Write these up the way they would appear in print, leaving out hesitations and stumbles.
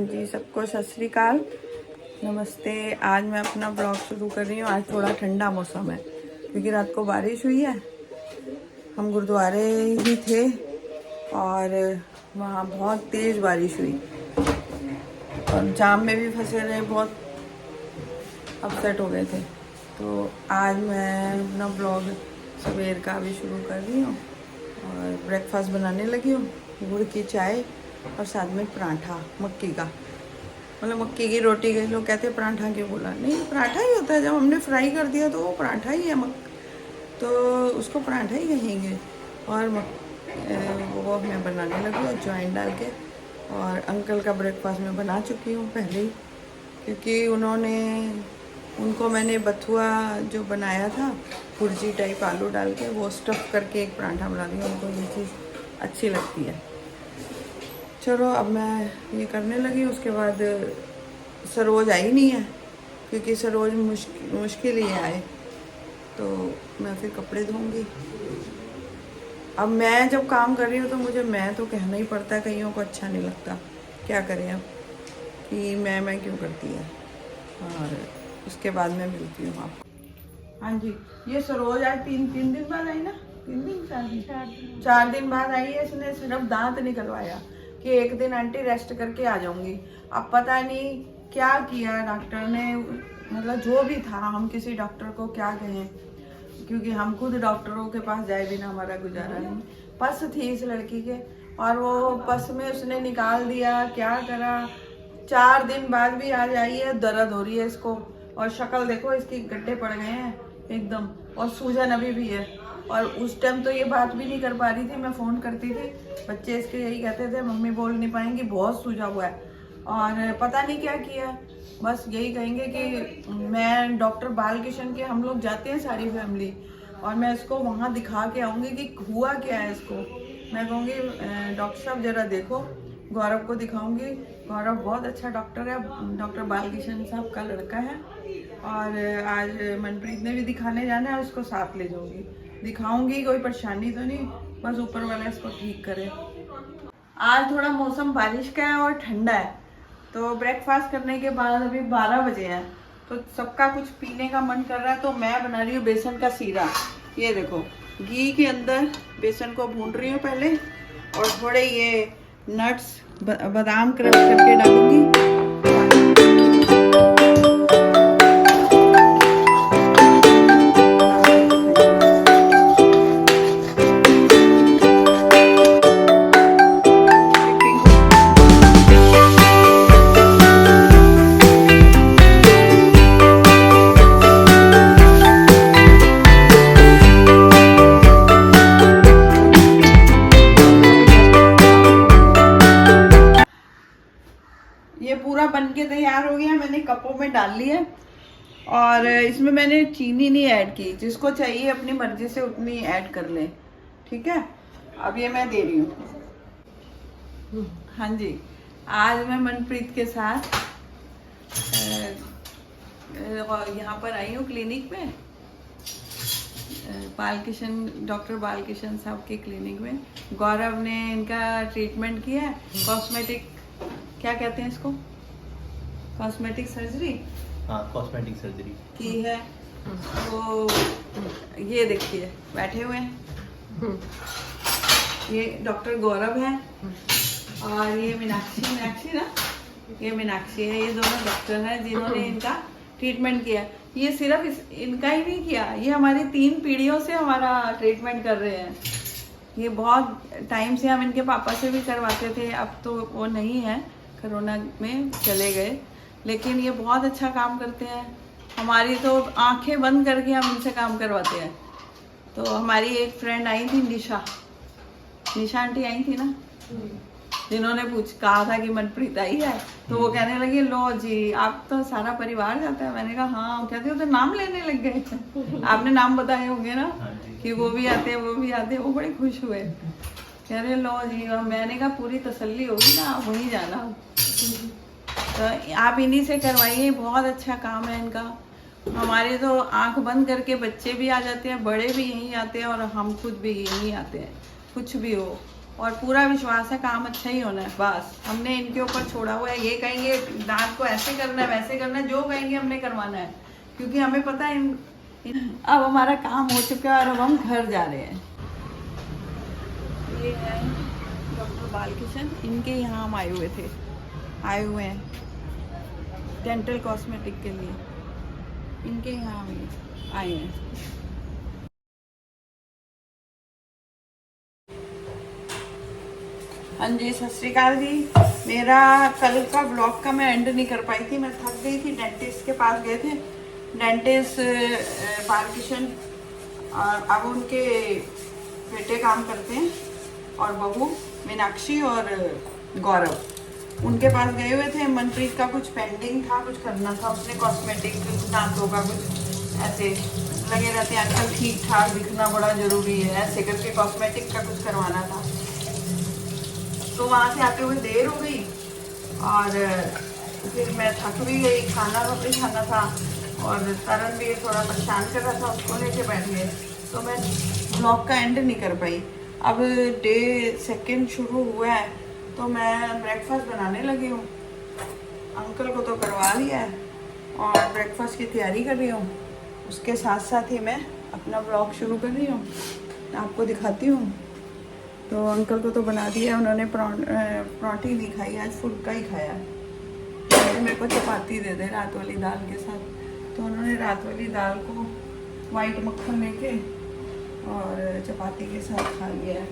जी सबको सत श्री अकाल, नमस्ते। आज मैं अपना ब्लॉग शुरू कर रही हूँ। आज थोड़ा ठंडा मौसम है क्योंकि रात को बारिश हुई है। हम गुरुद्वारे ही थे और वहाँ बहुत तेज़ बारिश हुई और जाम में भी फंसे रहे, बहुत अपसेट हो गए थे। तो आज मैं अपना ब्लॉग सवेर का भी शुरू कर रही हूँ और ब्रेकफास्ट बनाने लगी हूँ। गुड़ की चाय और साथ में पराठा मक्की का, मतलब मक्की की रोटी के लोग कहते हैं पराठा क्यों बोला, नहीं पराठा ही होता है। जब हमने फ्राई कर दिया तो वो पराठा ही है, तो उसको पराठा ही कहेंगे। और वो मैं बनाने लगी हूँ अजवाइन डाल के। और अंकल का ब्रेकफास्ट मैं बना चुकी हूँ पहले ही, क्योंकि उनको मैंने बथुआ जो बनाया था भुर्जी टाइप आलू डाल के, वो स्टफ़ करके एक पराठा बना दिया। उनको ये चीज़ अच्छी लगती है। चलो अब मैं ये करने लगी। उसके बाद सरोज आई नहीं है क्योंकि सरोज मुश्किल ही आए, तो मैं फिर कपड़े धोऊंगी। अब मैं जब काम कर रही हूँ तो मुझे मैं तो कहना ही पड़ता है, कईयों को अच्छा नहीं लगता, क्या करें अब कि मैं क्यों करती है। और उसके बाद मैं मिलती हूँ आपको। हाँ जी, ये सरोज आज तीन दिन बाद आई ना, 3 दिन 4 दिन बाद आई है। इसने सिर्फ दांत निकलवाया कि एक दिन आंटी रेस्ट करके आ जाऊंगी। अब पता नहीं क्या किया डॉक्टर ने, मतलब जो भी था, हम किसी डॉक्टर को क्या कहें क्योंकि हम खुद डॉक्टरों के पास जाए बिना हमारा गुजारा नहीं। पस थी इस लड़की के और वो पस में उसने निकाल दिया, क्या करा। 4 दिन बाद भी आज आई है, दर्द हो रही है इसको। और शक्ल देखो इसकी, गड्ढे पड़ गए हैं एकदम, और सूजन अभी भी है। और उस टाइम तो ये बात भी नहीं कर पा रही थी, मैं फ़ोन करती थी, बच्चे इसके यही कहते थे मम्मी बोल नहीं पाएंगी, बहुत सूजा हुआ है। और पता नहीं क्या किया, बस यही कहेंगे कि मैं डॉक्टर बालकिशन के, हम लोग जाते हैं सारी फैमिली, और मैं इसको वहाँ दिखा के आऊँगी कि हुआ क्या है इसको। मैं कहूँगी डॉक्टर साहब ज़रा देखो, गौरव को दिखाऊंगी। गौरव बहुत अच्छा डॉक्टर है, डॉक्टर बालकिशन साहब का लड़का है। और आज मनप्रीत ने भी दिखाने जाना है, उसको साथ ले जाऊंगी, दिखाऊंगी। कोई परेशानी तो नहीं, बस ऊपर वाला इसको ठीक करे। आज थोड़ा मौसम बारिश का है और ठंडा है, तो ब्रेकफास्ट करने के बाद अभी 12 बजे हैं, तो सबका कुछ पीने का मन कर रहा है। तो मैं बना रही हूँ बेसन का सीरा। ये देखो, घी के अंदर बेसन को भून रही हूँ पहले, और थोड़े ये नट्स बादाम क्रश करके डालूंगी। ये पूरा बनके तैयार हो गया, मैंने कपों में डाल लिया। और इसमें मैंने चीनी नहीं ऐड की, जिसको चाहिए अपनी मर्जी से उतनी ऐड कर ले, ठीक है। अब ये मैं दे रही हूँ। हाँ जी, आज मैं मनप्रीत के साथ यहाँ पर आई हूँ क्लिनिक में, बालकिशन, डॉक्टर बालकिशन साहब के क्लिनिक में। गौरव ने इनका ट्रीटमेंट किया है, कॉस्मेटिक, क्या कहते हैं इसको, कॉस्मेटिक सर्जरी। हाँ, कॉस्मेटिक सर्जरी की है। तो ये देखिए बैठे हुए हैं, ये डॉक्टर गौरव है और ये मीनाक्षी ना, ये मीनाक्षी है। ये दोनों डॉक्टर हैं जिन्होंने इनका ट्रीटमेंट किया। ये सिर्फ इनका ही नहीं किया, ये हमारी 3 पीढ़ियों से हमारा ट्रीटमेंट कर रहे हैं। ये बहुत टाइम से हम इनके पापा से भी करवाते थे, अब तो वो नहीं है, कोरोना में चले गए, लेकिन ये बहुत अच्छा काम करते हैं। हमारी तो आंखें बंद करके हम इनसे काम करवाते हैं। तो हमारी एक फ्रेंड आई थी, निशा आंटी आई थी ना, जिन्होंने कहा था कि मनप्रीत आई है, तो वो कहने लगी लो जी आप तो सारा परिवार जाता है। मैंने कहा हाँ, कहते हो तो नाम लेने लग गए। आपने नाम बताए होंगे ना कि वो भी आते हैं, वो भी आते हैं। वो बड़े खुश हुए, कह रहे लो जी। और मैंने कहा पूरी तसल्ली होगी ना, आप वहीं जाना, तो आप इन्हीं से करवाइए, बहुत अच्छा काम है इनका। हमारे तो आंख बंद करके बच्चे भी आ जाते हैं, बड़े भी यहीं आते हैं, और हम खुद भी यहीं आते हैं, कुछ भी हो। और पूरा विश्वास है काम अच्छा ही होना है। बस हमने इनके ऊपर छोड़ा हुआ है, ये कहेंगे दांत को ऐसे करना है वैसे करना है, जो कहेंगे हमने करवाना है, क्योंकि हमें पता है अब हमारा काम हो चुका है और अब हम घर जा रहे हैं। ये है डॉक्टर बालकिशन, इनके यहाँ हम आए हुए हैं डेंटल कॉस्मेटिक के लिए, इनके यहाँ हम आए हैं। हाँ जी, सत श्री अकाल जी। मेरा कल का ब्लॉग का मैं एंड नहीं कर पाई थी, मैं थक गई थी। डेंटिस्ट के पास गए थे, डेंटिस्ट बालकिशन, और अब उनके बेटे काम करते हैं और बहू मीनाक्षी और गौरव उनके पास गए हुए थे। मनप्रीत का कुछ पेंडिंग था, कुछ करना था उसने, कॉस्मेटिक दांतों का कुछ ऐसे लगे रहते हैं आजकल, ठीक ठाक दिखना बड़ा जरूरी है, ऐसे करके कॉस्मेटिक का कुछ करवाना था। तो वहाँ से आते हुए देर हो गई और फिर मैं थक भी गई, खाना भी खाना था और तरन भी थोड़ा परेशान कर रहा था, उसको लेके बैठ गए, तो मैं ब्लॉग का एंड नहीं कर पाई। अब डे सेकंड शुरू हुआ है तो मैं ब्रेकफास्ट बनाने लगी हूँ। अंकल को तो करवा लिया है और ब्रेकफास्ट की तैयारी कर रही हूँ, उसके साथ साथ ही मैं अपना ब्लॉग शुरू कर रही हूँ, आपको दिखाती हूँ। तो अंकल को तो बना दिया उन्होंने, पराठी नहीं खाई आज, फुल्का ही खाया। मेरे को चपाती दे दे रात वाली दाल के साथ, तो उन्होंने रात वाली दाल को वाइट मक्खन लेके और चपाती के साथ खा लिया है।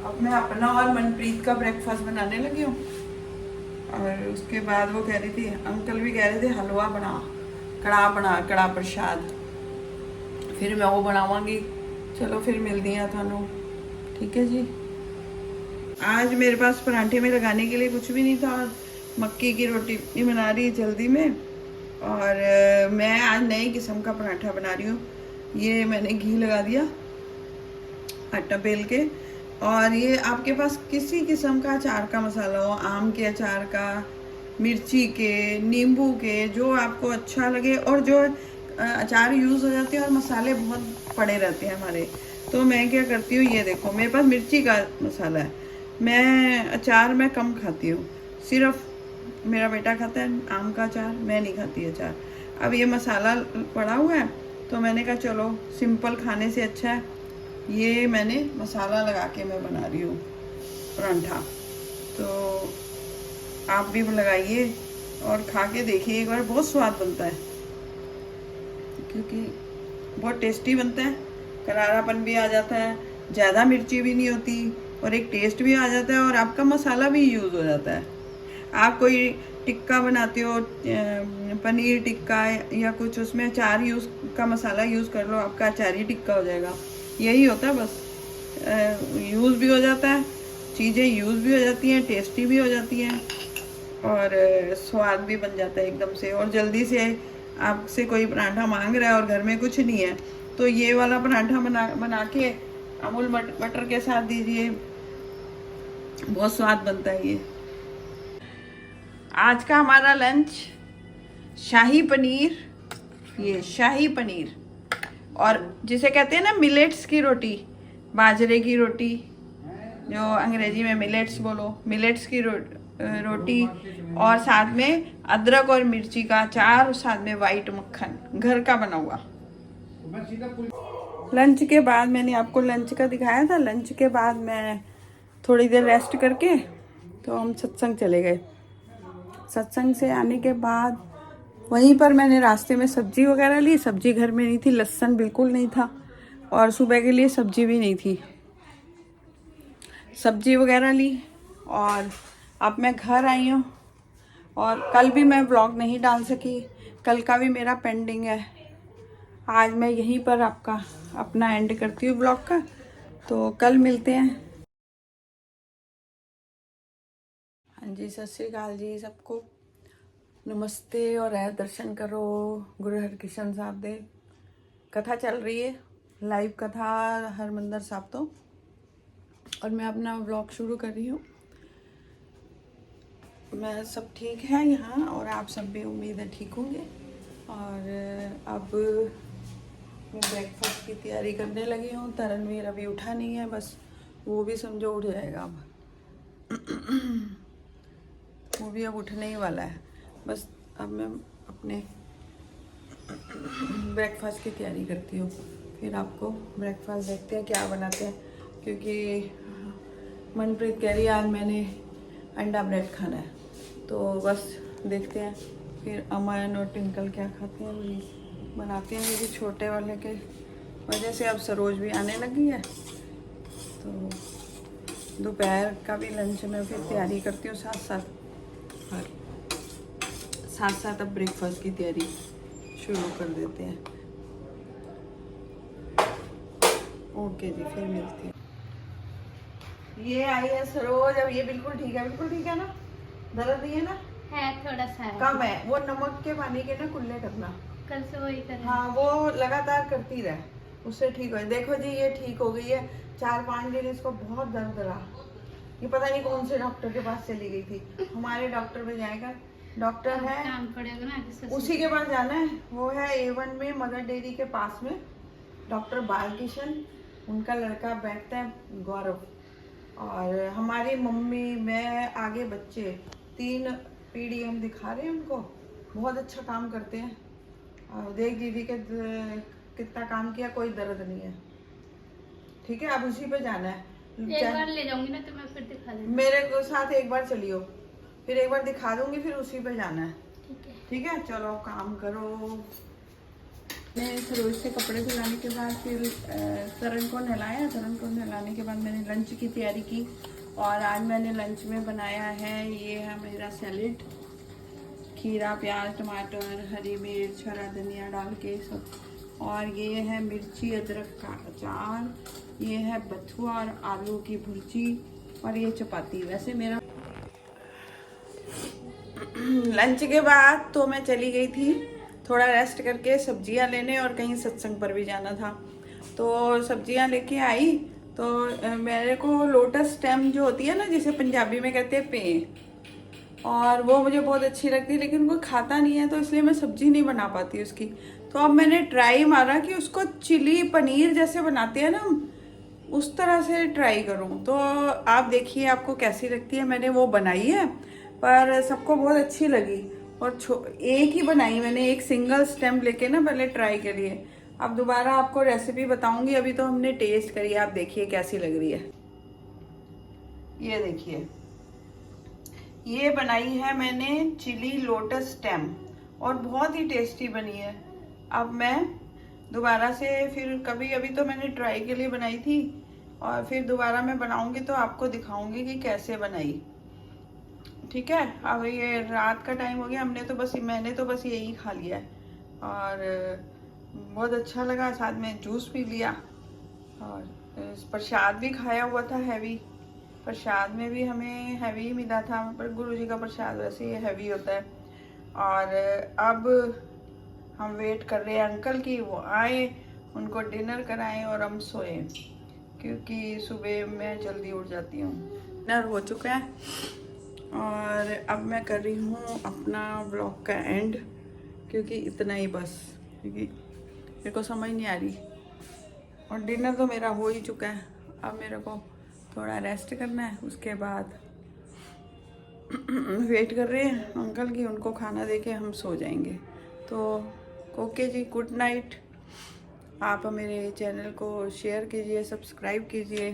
अब मैं अपना और मनप्रीत का ब्रेकफास्ट बनाने लगी हूँ। और उसके बाद वो कह रही थी, अंकल भी कह रहे थे हलवा बना, कड़ा प्रसाद, फिर मैं वो बनावांगी। चलो फिर मिलती हैं थानू, ठीक है जी। आज मेरे पास पराठे में लगाने के लिए कुछ भी नहीं था, मक्की की रोटी भी बना रही जल्दी में, और मैं आज नई किस्म का पराठा बना रही हूँ। ये मैंने घी लगा दिया आटा बेल के, और ये आपके पास किसी किस्म का अचार का मसाला हो, आम के अचार का, मिर्ची के, नींबू के, जो आपको अच्छा लगे, और जो अचार यूज़ हो जाते हैं और मसाले बहुत पड़े रहते हैं हमारे, तो मैं क्या करती हूँ, ये देखो मेरे पास मिर्ची का मसाला है। मैं अचार में कम खाती हूँ, सिर्फ मेरा बेटा खाता है आम का अचार, मैं नहीं खाती अचार। अब ये मसाला पड़ा हुआ है तो मैंने कहा चलो सिंपल खाने से अच्छा है, ये मैंने मसाला लगा के मैं बना रही हूँ पराठा। तो आप भी लगाइए और खा के देखिए एक बार, बहुत स्वाद बनता है, क्योंकि बहुत टेस्टी बनता है, करारापन भी आ जाता है, ज़्यादा मिर्ची भी नहीं होती, और एक टेस्ट भी आ जाता है, और आपका मसाला भी यूज़ हो जाता है। आप कोई टिक्का बनाते हो, पनीर टिक्का या कुछ, उसमें अचार यूज़ का मसाला यूज़ कर लो, आपका अचारी टिक्का हो जाएगा। यही होता है बस, यूज़ भी हो जाता है, चीज़ें यूज़ भी हो जाती हैं, टेस्टी भी हो जाती हैं, और स्वाद भी बन जाता है एकदम से। और जल्दी से आपसे कोई पराठा मांग रहा है और घर में कुछ नहीं है, तो ये वाला पराठा बना के अमूल बटर के साथ दीजिए, बहुत स्वाद बनता है ये। आज का हमारा लंच शाही पनीर, ये शाही पनीर, और जिसे कहते हैं ना मिलेट्स की रोटी, बाजरे की रोटी, जो अंग्रेजी में मिलेट्स बोलो, मिलेट्स की रोटी, और साथ में अदरक और मिर्ची का अचार, और साथ में वाइट मक्खन घर का बना हुआ। लंच के बाद मैंने आपको लंच का दिखाया था, लंच के बाद मैं थोड़ी देर रेस्ट करके तो हम सत्संग चले गए। सत्संग से आने के बाद वहीं पर मैंने रास्ते में सब्जी वगैरह ली, सब्जी घर में नहीं थी, लहसुन बिल्कुल नहीं था, और सुबह के लिए सब्जी भी नहीं थी, सब्जी वगैरह ली, और अब मैं घर आई हूँ। और कल भी मैं व्लॉग नहीं डाल सकी, कल का भी मेरा पेंडिंग है। आज मैं यहीं पर आपका अपना एंड करती हूँ व्लॉग का, तो कल मिलते हैं। हाँ जी, सत श्री अकाल जी सबको, नमस्ते, और दर्शन करो गुरु हरकिशन साहब दे। कथा चल रही है, लाइव कथा हरमंदर साहब तो, और मैं अपना व्लॉग शुरू कर रही हूँ। मैं सब ठीक है यहाँ, और आप सब भी उम्मीद है ठीक होंगे। और अब मैं ब्रेकफास्ट की तैयारी करने लगी हूँ। तरणवीर अभी उठा नहीं है, बस वो भी समझो उठ जाएगा अब। वो भी अब उठने ही वाला है। बस अब मैं अपने ब्रेकफास्ट की तैयारी करती हूँ, फिर आपको ब्रेकफास्ट देखते हैं क्या बनाते हैं, क्योंकि मनप्रीत कह रही है आज मैंने अंडा ब्रेड खाना है, तो बस देखते हैं फिर अमन और टिंकल क्या खाते हैं वही बनाते हैं, क्योंकि छोटे वाले के वजह से अब सरोज भी आने लगी है। तो दोपहर का भी लंच में फिर तैयारी करती हूँ साथ साथ अब ब्रेकफास्ट की तैयारी शुरू कर देते हैं। ओके जी, फिर मिलती हूँ। ये आई है सरोज, अब ये बिल्कुल ठीक है ना? दर्द नहीं है ना? है थोड़ा सा है। कम है। वो नमक के पानी के ना कुल्ले करना, कल से वही कर। हाँ वो लगातार करती रहे, उससे ठीक हो। देखो जी ये ठीक हो गई है। 4-5 दिन इसको बहुत दर्द रहा, ये पता नहीं कौन से डॉक्टर के पास चली गई थी। हमारे डॉक्टर में जाएगा, डॉक्टर है काम पड़ेगा ना, उसी के पास जाना है। वो है A1 में मदर डेयरी के पास में, डॉक्टर बालकिशन, उनका लड़का बैठता है गौरव, और हमारी मम्मी, मैं, आगे बच्चे, 3 पीढ़ी हम दिखा रहे हैं उनको। बहुत अच्छा काम करते हैं। और देख दीदी के कितना काम किया, कोई दर्द नहीं है। ठीक है, अब उसी पे जाना है। एक बार ले जाऊंगी ना तो मैं फिर दिखा दूंगी। मेरे को साथ एक बार चलियो, फिर एक बार दिखा दूंगी, फिर उसी पे जाना है। ठीक है, चलो काम करो। मैं सरोज से कपड़े धुलाने के बाद फिर तरण को नहलाया। तरण को नहलाने के बाद मैंने लंच की तैयारी की, और आज मैंने लंच में बनाया है, ये है मेरा सैलेड, खीरा, प्याज, टमाटर, हरी मिर्च, हरा धनिया डाल के सब, और ये है मिर्ची अदरक का अचार, ये है बथुआ और आलू की भुर्जी, और ये चपाती। वैसे मेरा लंच के बाद तो मैं चली गई थी थोड़ा रेस्ट करके सब्जियां लेने, और कहीं सत्संग पर भी जाना था, तो सब्जियां लेके आई। तो मेरे को लोटस स्टेम जो होती है ना, जिसे पंजाबी में कहते हैं पे, और वो मुझे बहुत अच्छी लगती है, लेकिन कोई खाता नहीं है, तो इसलिए मैं सब्जी नहीं बना पाती उसकी। तो अब मैंने ट्राई मारा कि उसको चिली पनीर जैसे बनाते हैं ना, उस तरह से ट्राई करूं। तो आप देखिए आपको कैसी लगती है। मैंने वो बनाई है, पर सबको बहुत अच्छी लगी, और एक ही बनाई मैंने, एक सिंगल स्टेम लेके ना पहले ट्राई करिए। अब दोबारा आपको रेसिपी बताऊंगी, अभी तो हमने टेस्ट करी, आप देखिए कैसी लग रही है। ये देखिए, ये बनाई है मैंने चिली लोटस स्टेम, और बहुत ही टेस्टी बनी है। अब मैं दोबारा से फिर कभी, अभी तो मैंने ट्राई के लिए बनाई थी, और फिर दोबारा मैं बनाऊंगी तो आपको दिखाऊंगी कि कैसे बनाई। ठीक है, अब ये रात का टाइम हो गया, मैंने तो बस यही खा लिया है, और बहुत अच्छा लगा। साथ में जूस पी लिया, और प्रसाद भी खाया हुआ था हैवी। प्रसाद में भी हमें हैवी मिला था, पर गुरु जी का प्रसाद वैसे ही हैवी होता है। और अब हम वेट कर रहे हैं अंकल की, वो आए, उनको डिनर कराएं और हम सोएं, क्योंकि सुबह मैं जल्दी उठ जाती हूँ। डिनर हो चुका है, और अब मैं कर रही हूँ अपना व्लॉग का एंड, क्योंकि इतना ही बस, क्योंकि मेरे को समझ नहीं आ रही, और डिनर तो मेरा हो ही चुका है। अब मेरे को थोड़ा रेस्ट करना है, उसके बाद वेट कर रहे हैं अंकल की, उनको खाना देके हम सो जाएंगे। तो ओके जी, गुड नाइट। आप मेरे चैनल को शेयर कीजिए, सब्सक्राइब कीजिए।